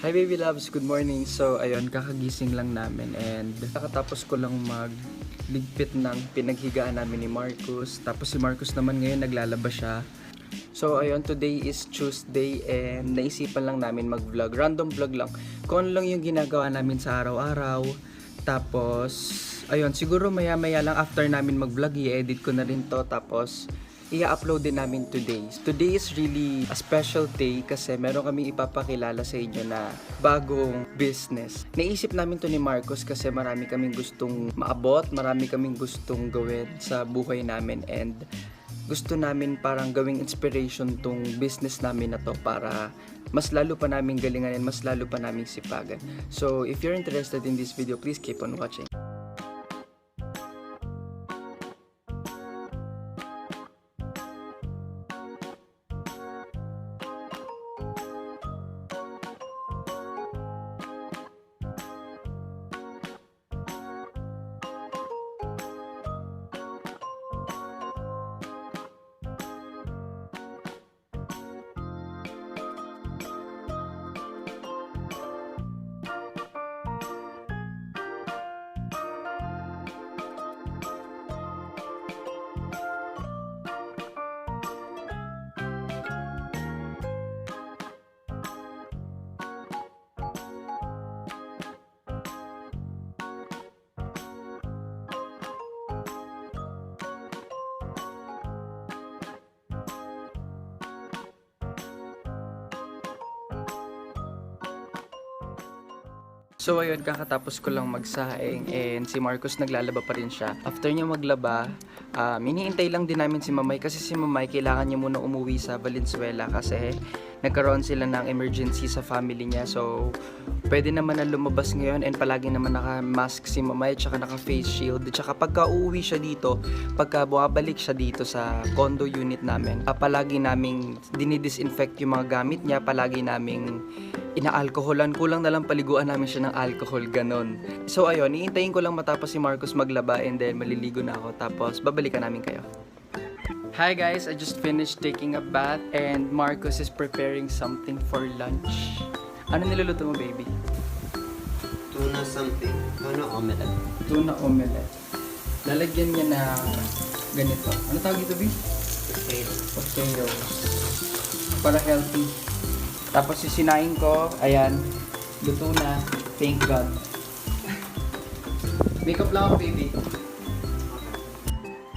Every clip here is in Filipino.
Hi baby loves, good morning. So ayun, kakagising lang namin and kakatapos ko lang magligpit ng pinaghigaan namin ni Markus. Tapos si Markus naman ngayon naglalaba siya. So ayun, today is Tuesday and naisipan lang namin mag-vlog. Random vlog lang. Kung ano lang yung ginagawa namin sa araw-araw. Tapos ayun, siguro maya-maya lang after namin mag-vlog, i-edit ko na rin to. Tapos i-upload din namin today. Today is really a special day kasi meron kaming ipapakilala sa inyo na bagong business. Naisip namin to ni Markus kasi marami kaming gustong maabot, marami kaming gustong gawin sa buhay namin and gusto namin parang gawing inspiration tong business namin na to para mas lalo pa namin galingan and mas lalo pa namin sipagan. So if you're interested in this video, please keep on watching. So ayun, kakatapos ko lang magsaing and si Markus naglalaba pa rin siya. After niya maglaba, iniintay lang din namin si Mamay kasi si Mamay kailangan niya muna umuwi sa Valenzuela kasi nagkaroon sila ng emergency sa family niya. So pwede naman na lumabas ngayon and palagi naman naka-mask si Mamay at saka naka-face shield. At saka pagka uuwi siya dito, pagka bumabalik siya dito sa condo unit namin, palagi naming dinidisinfect yung mga gamit niya, palagi naming ina-alcoholan, kulang na lang paliguan namin siya ng alcohol, ganon. So ayun, iintayin ko lang matapos si Markus maglaba and then maliligo na ako tapos babalikan namin kayo. Hi guys, I just finished taking a bath and Markus is preparing something for lunch. Ano niluluto mo, baby? Tuna something. Tuna omelette. Tuna omelette. Lalagyan niya na ganito. Ano tawag ito, baby? Potatoes. Para healthy. Tapos sisinain ko, ayan, luto na, thank God. Makeup lang ako, baby.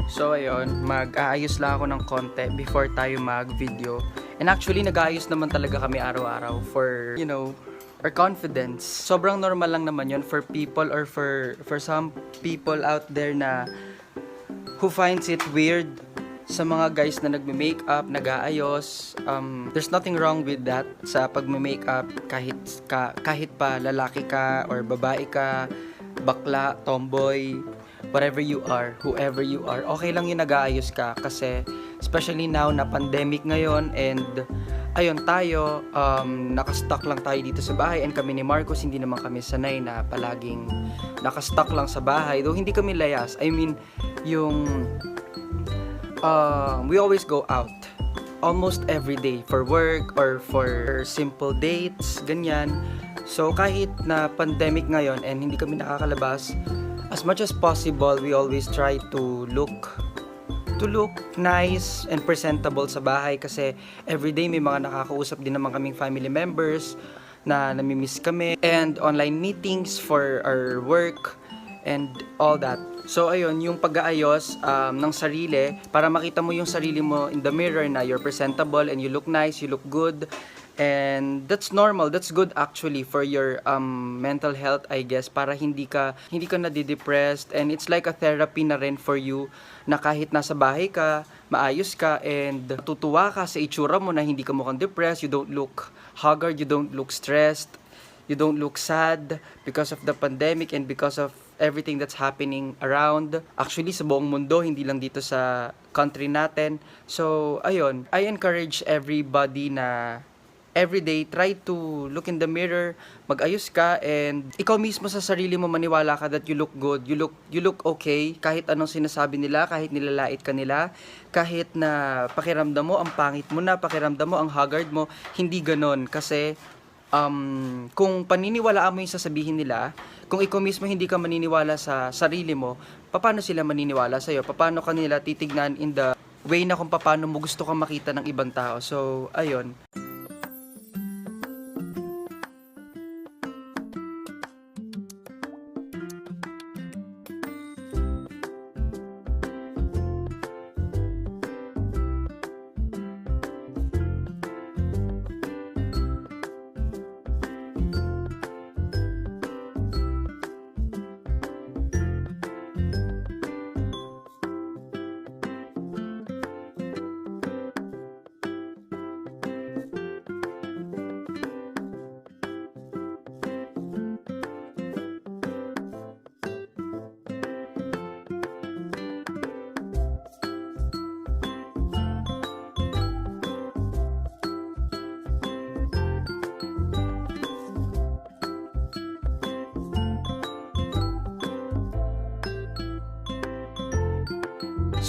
So ayun, mag-aayos lang ako ng konti before tayo mag-video. And actually, nag-aayos naman talaga kami araw-araw for, you know, our confidence. Sobrang normal lang naman yun for people or for some people out there na who finds it weird sa mga guys na nagme-makeup, nag-aayos. There's nothing wrong with that sa pagme-makeup kahit pa lalaki ka or babae ka, bakla, tomboy, whatever you are, whoever you are. Okay lang yung nag-aayos ka kasi especially now na pandemic ngayon and ayun tayo, nakastock lang tayo dito sa bahay and kami ni Markus hindi naman kami sanay na palaging nakastock lang sa bahay. Though hindi kami layas. I mean, yung we always go out almost every day for work or for simple dates, ganyan. So kahit na pandemic ngayon and hindi kami nakakalabas, as much as possible we always try to look nice and presentable sa bahay kasi everyday may mga nakakausap din naman kaming family members na namimiss kami and online meetings for our work and all that. So ayun, yung pag-aayos ng sarili para makita mo yung sarili mo in the mirror na you're presentable and you look nice, you look good. And that's normal, that's good actually for your mental health, I guess, para hindi ka nadidepressed and it's like a therapy na rin for you na kahit nasa bahay ka, maayos ka and tutuwa ka sa itsura mo na hindi ka mukhang depressed, you don't look haggard, you don't look stressed, you don't look sad because of the pandemic and because of everything that's happening around. Actually, sa buong mundo, hindi lang dito sa country natin. So, ayun, I encourage everybody na every day, try to look in the mirror, mag-ayos ka, and ikaw mismo sa sarili mo maniwala ka that you look good, you look okay, kahit anong sinasabi nila, kahit nilalait ka nila, kahit na pakiramdam mo, ang pangit mo na, pakiramdam mo, ang haggard mo, hindi ganon. Kasi, kung paniniwalaan mo yung sasabihin nila, kung ikaw mismo hindi ka maniniwala sa sarili mo, paano sila maniniwala sa'yo? Paano ka nila titignan in the way na kung paano mo gusto kang makita ng ibang tao? So, ayun.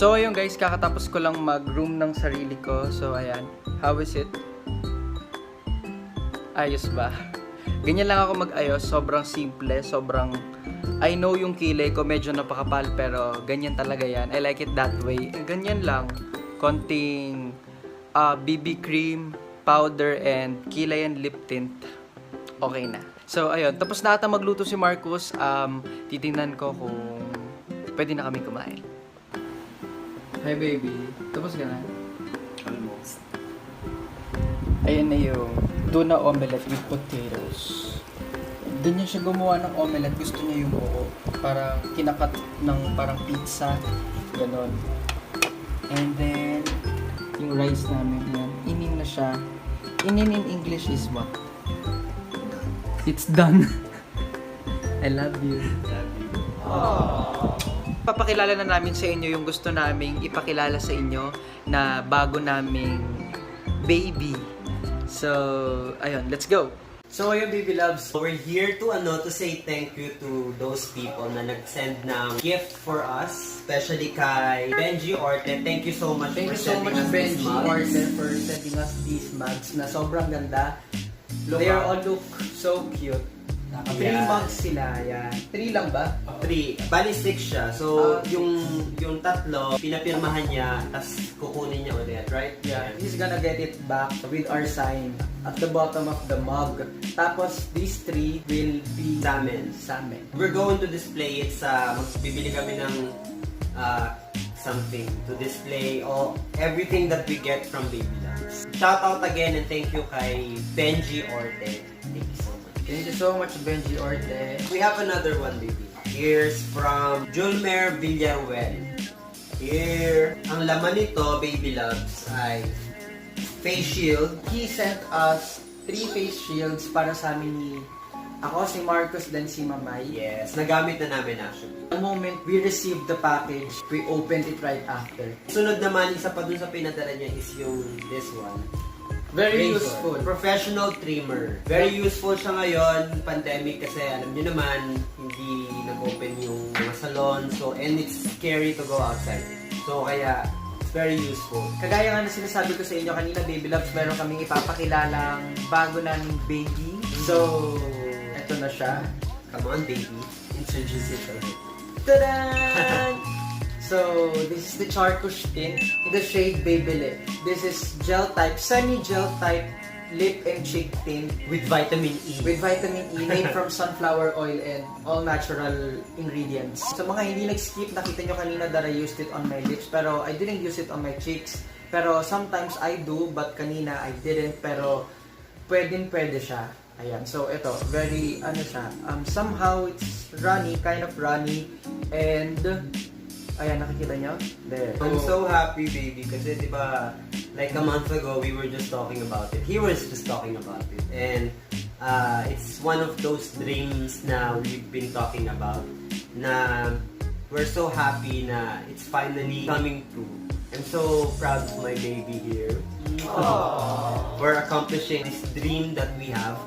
So ayun guys, kakatapos ko lang mag-room ng sarili ko. So ayan, how is it? Ayos ba? Ganyan lang ako mag-ayos, sobrang simple, sobrang... I know yung kilay ko medyo napakapal pero ganyan talaga yan. I like it that way. Ganyan lang, konting BB cream, powder, and kilay and lip tint. Okay na. So ayun, tapos na ata magluto si Markus. Titingnan ko kung pwede na kami kumain. Hi baby, tapos ka na? Almost. Ayan na yung tuna omelette with potatoes. Doon niya siya gumawa ng omelette, gusto niya yung buo. Parang kinakat ng parang pizza, ganon. And then, yung rice namin, yan. Inin na siya. Inin in English is what? It's done. I love you. Love you. Aww. Papakilala na namin sa inyo yung gusto naming ipakilala sa inyo na bago naming baby. So, ayun, let's go! So, ayun, baby loves. We're here to say thank you to those people na nag-send ng gift for us, especially kay Benji Orte. Thank you so much Thank for you so sending much, us Benji these mugs. Orte, for sending us these mugs na sobrang ganda. They are all look so cute. 3 mugs sila, yan. 3 lang ba? 3. Bali 6 siya. So, yung tatlo, pinapirmahan niya, tas kukunin niya ulit, right? Yeah, he's gonna get it back with our sign at the bottom of the mug. Tapos, these 3 will be Sa amin. sa amin. We're going to display it sa, magbibili kami ng something to display everything that we get from Baby Loves. Shout out again and thank you kay Benji Orte. Thank you so much. Thank you so much, Benji Orte. We have another one, baby. Here's from Julmer Villaruel. Here, ang laman nito, Baby Loves, ay face shield. He sent us 3 face shields para sa amin ni ako, si Markus, then si Mamay. Yes, nagamit na namin actually. The moment we received the package, we opened it right after. Sunod naman, isa pa dun sa pinadala niya is yung this one. Very Razor. useful. Professional trimmer. Very useful siya ngayon, pandemic kasi alam niyo naman, hindi nag-open yung mga salon. So, and it's scary to go outside. So, kaya, it's very useful. Kagaya nga na sinasabi ko sa inyo kanina, Baby Loves, meron kaming ipapakilalang bago naming baby. So, eto na siya. Come on, baby. Introduce it already. Ta-da! So, this is the Charkush tint in the shade Baby Lip. This is gel type, semi-gel type lip and cheek tint With vitamin E. with vitamin E made from sunflower oil and all natural ingredients. So mga hindi nag-skip, nakita nyo kanina that I used it on my lips, pero I didn't use it on my cheeks. Pero sometimes I do, but kanina I didn't, pero pwede siya. Ayan, so ito, very, siya, somehow it's runny, kind of runny, and ayan, nakikita nyo? There. I'm so happy, baby, kasi diba, like a month ago, we were just talking about it. He was just talking about it. And it's one of those dreams na we've been talking about, na we're so happy na it's finally coming true. I'm so proud of my baby here. for accomplishing this dream that we have.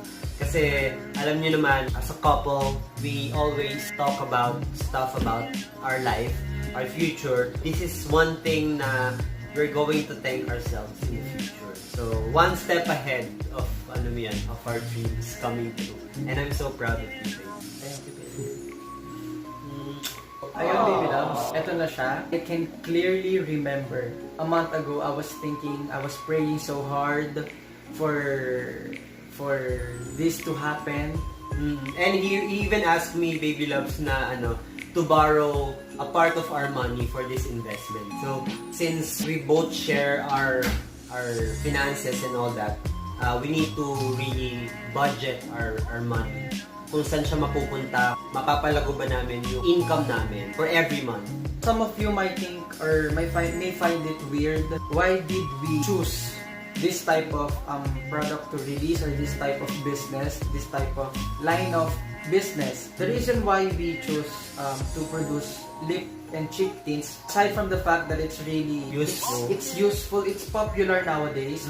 Kasi alam niyo naman, as a couple, we always talk about stuff about our life, our future. This is one thing na we're going to thank ourselves in the future. So, one step ahead of of our dreams coming true. And I'm so proud of you. Thank you, baby. Ayun, baby loves. Ito na siya. I can clearly remember. A month ago, I was thinking, I was praying so hard for this to happen. And he even asked me, baby loves, na to borrow a part of our money for this investment. So, since we both share our finances and all that, we need to really budget our money. Kung saan siya mapupunta, mapapalago ba namin yung income namin for every month. Some of you might think or may find it weird. Why did we choose this type of product to release, or this type of business, this type of line of business? The reason why we choose to produce lip and cheek tints, aside from the fact that it's really useful, it's useful, it's popular nowadays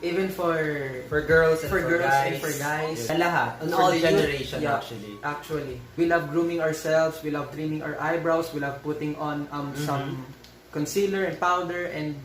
even for girls and for for girls guys. and for guys. Yeah. Lahat, on For all the youth, generation yeah, actually. We love grooming ourselves, we love trimming our eyebrows, we love putting on some concealer and powder, and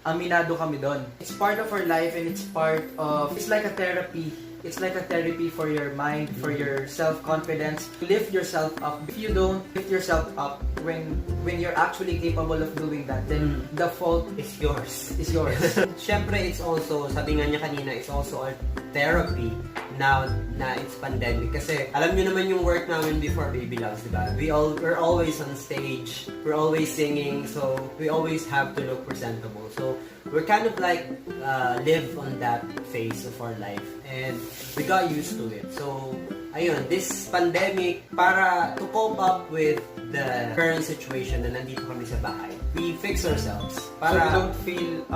aminado kami doon. It's part of our life, and it's like a therapy. It's like a therapy for your mind, for your self-confidence. Lift yourself up. If you don't lift yourself up when you're actually capable of doing that, then the fault It's yours. is yours. Syempre, it's also, sabi nga niya kanina, it's also a therapy now na it's pandemic. Kasi alam niyo naman yung work namin before, baby loves, diba? We're always on stage, we're always singing, so we always have to look presentable. So we're kind of like live on that phase of our life, and we got used to it. So ayun, this pandemic, para to cope up with the current situation na nandito kami sa bahay, we fix ourselves. So we don't feel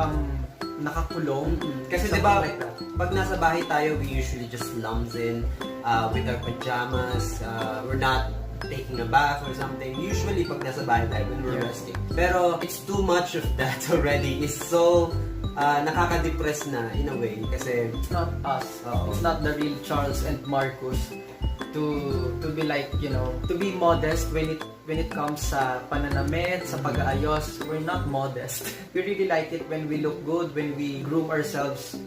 nakakulong. Kasi something diba, like that. pag nasa bahay tayo, we usually just slums in with our pajamas. We're not taking a bath or something. Usually, pag nasa bahay tayo, when we're resting. Pero, it's too much of that already. It's so nakaka-depress na in a way. Kasi, It's not us. It's not the real Charles and Markus to be like, to be modest when it comes sa pananamit, sa pag-aayos. We're not modest. We really like it when we look good, when we groom ourselves,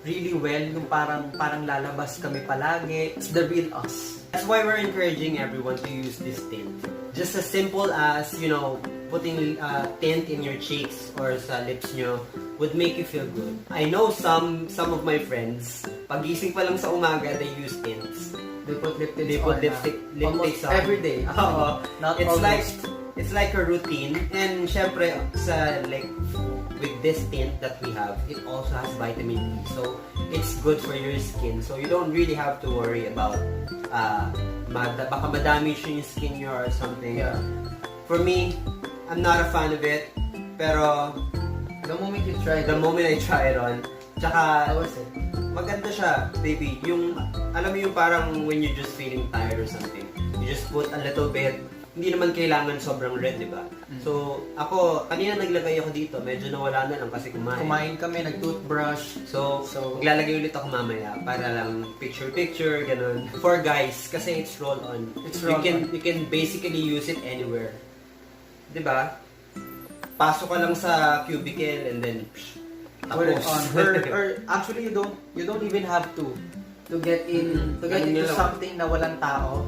really well, yung parang lalabas kami palagi. It's the real us. that's why we're encouraging everyone to use this tint. Just as simple as, putting tint in your cheeks or sa lips nyo would make you feel good. I know some of my friends, pagising pa lang sa umaga, they use tints. They put lip tints They put on lipsticks on. every day. Oo. Not It's almost. it's like a routine, and syempre with this tint that we have, it also has vitamin E, so it's good for your skin. So you don't really have to worry about baka madamage yung skin nyo or something. Yeah. For me, I'm not a fan of it, pero The moment you try the moment I try it on, tsaka how was it? maganda siya, baby. Alam mo yung parang when you're just feeling tired or something, you just put a little bit. Hindi naman kailangan sobrang red, di ba? So, ako, kanina naglagay ako dito, medyo nawala na lang kasi Kumain kami, nag-toothbrush. So, maglalagay ulit ako mamaya para lang picture, ganun. For guys, kasi it's roll-on. You can basically use it anywhere. Di ba? Pasok ka lang sa cubicle and then Put it on. Or actually, you don't even have to get into something na walang tao.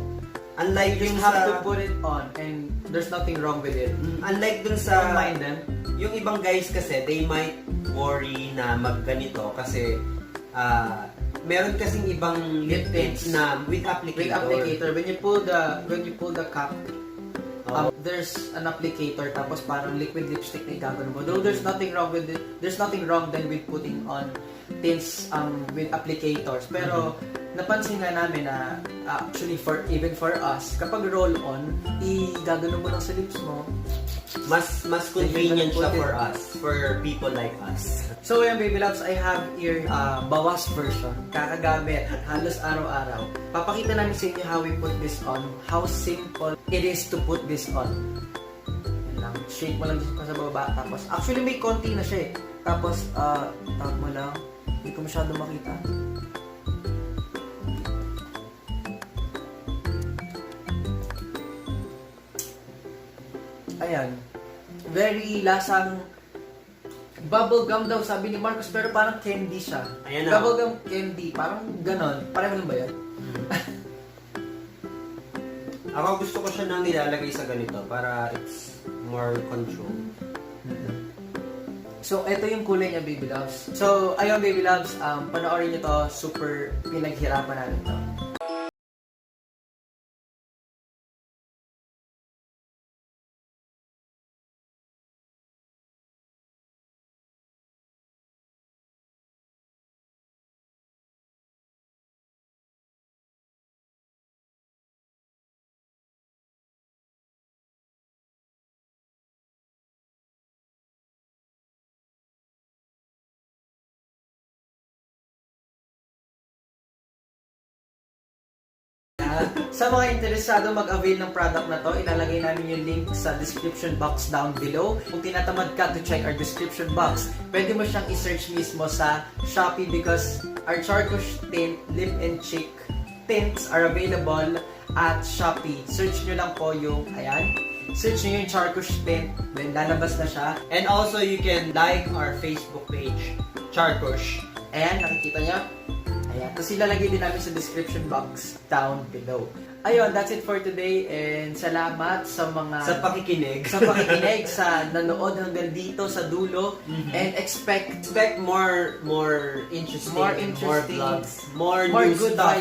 Unlike You yung just have sa... to put it on, and there's nothing wrong with it. Unlike dun sa... Don't mind them. Yung ibang guys kasi, they might worry na magganito kasi meron kasing ibang lip tints na with applicator. With applicator, when you pull the cap, there's an applicator, tapos parang liquid lipstick na igagano mo. Though there's nothing wrong with it. There's nothing wrong then with putting on tints with applicators. Pero napansin nga namin na actually even for us, kapag roll on, igagano mo lang sa lips mo. Mas convenient siya for us, for people like us. So ayan, baby loves, I have here bawas version. Kakagamit halos araw-araw. Papakita namin sa inyo how we put this on, how simple it is to put this on. Yan lang. Shake mo lang dito sa baba, tapos actually may konti na siya eh. Tapos, tag mo lang. Hindi ko masyado makita. Ayan. Very lasang bubblegum daw, sabi ni Markus, pero parang candy siya. Ayan na. Bubblegum candy, parang ganon. Pareho lang ba yan? Ako gusto ko siya nang nilalagay sa ganito para it's more controlled. So, ito yung kulay niya, Baby Loves. So, ayun, Baby Loves, panoorin niyo to. Super pinaghirapan natin to. Sa mga interesado mag-avail ng product na to, ilalagay namin yung link sa description box down below. Kung tinatamad ka to check our description box, pwede mo siyang i-search mismo sa Shopee because our Charkush tint, lip and cheek tints are available at Shopee. Search nyo lang po yung, ayan, search nyo yung Charkush tint, then lalabas na siya. And also, you can like our Facebook page, Charkush. Ayan, nakikita nyo? Ayan. Tapos ilalagay din namin sa description box down below. Ayun, that's it for today and salamat sa mga... Sa pakikinig. Sa pakikinig, sa nanood hanggang dito sa dulo. And expect more interesting, more vlogs, more new good stuff.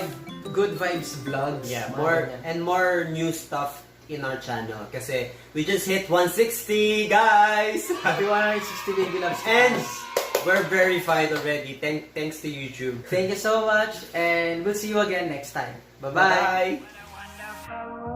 Good vibes vlogs. Yeah, more new stuff in our channel. Kasi we just hit 160, guys! Happy 160 Baby Loves. And we're verified already. Thanks to YouTube. Thank you so much and we'll see you again next time. Bye-bye. Bye.